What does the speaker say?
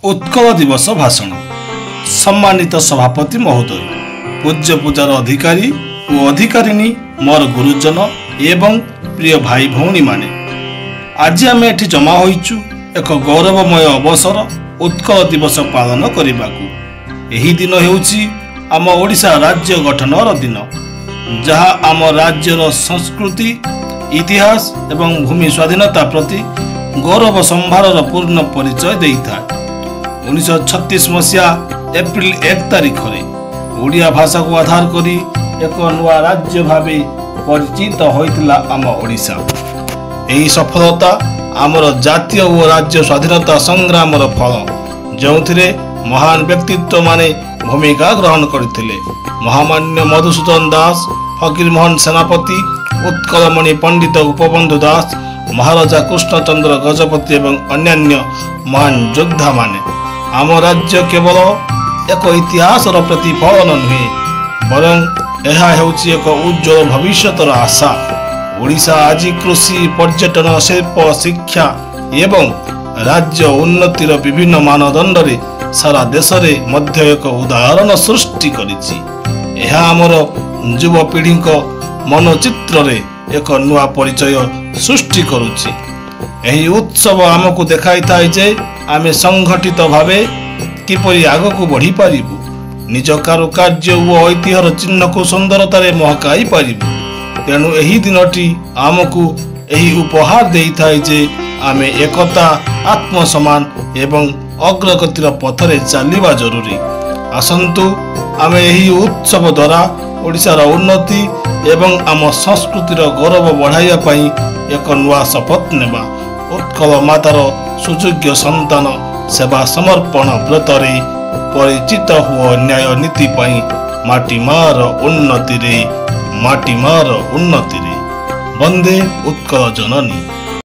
उत्कल दिवस भाषण। सम्मानित सभापति महोदय, पूज्य पूजार अधिकारी और अधिकारिणी, मोर गुरुजन एवं प्रिय भाई भौणी माने, आज आम एठी जमा होइचु एक गौरवमय अवसर उत्कल दिवस पालन करने। यही दिन हेउची आम ओडिशा राज्य गठनर दिन, जहाँ आम राज्यर संस्कृति, इतिहास एवं भूमि स्वाधीनता प्रति गौरव संभार पूर्ण परिचय देता। 1936 मसीहा एप्रिल 1 तारिख में ओडिया भाषा को आधार करी एक नुआ राज्य भावे परिचित होइतिला आम ओडिशा। यही सफलता आमर जातीय और राज्य स्वाधीनता संग्राम फल, जो महान व्यक्तित्व माने भूमिका ग्रहण करथिले। महामान्य मधुसूदन दास, फकीरमोहन सेनापति, उत्कलमणि पंडित गोपबंधु दास, महाराजा कृष्णचंद्र गजपति एवं अन्यान्य महान योद्धा माने आम राज्य केवल एक इतिहासर प्रतिफलन नुहे, बरं यह हेउची एक उज्जवल भविष्यतर आशा। ओडिशा आज कृषि, पर्यटन, शिल्प, शिक्षा एवं राज्य उन्नतिर विभिन्न मानदंड रे सारा देश रे मध्य एक उदाहरण सृष्टि करिछि। यह आमर युवपीढ़ी मनोचित्र रे एक नुआ परिचय सृष्टि करुछि। यही उत्सव आमको देखाई थाए जे आमे संगठित भावे किपरि आगको बढ़ी पारिबु, निज कारुकार्य और ऐतिह्यर चिन्ह को सुंदरतारे महकाई पारिबु। तेणु एही दिनटी आमको एही उपहार देई थाए जे आमे एकता, आत्मसम्मान एवं अग्रगतिर पथरे चलिबा जरूरी। आसंतु आमे एही उत्सव द्वारा ओडिशार उन्नति एवं आम संस्कृतिर गौरव बढ़ाइया पई एक नुआ शपथ नेबा। उत्कल मातार सुयोग्य संतान सेवा समर्पण व्रतरे परिचित हुआ न्याय नीति पई माटी मार उन्नति रे, माटी मार उन्नति रे। वंदे उत्कल जननी।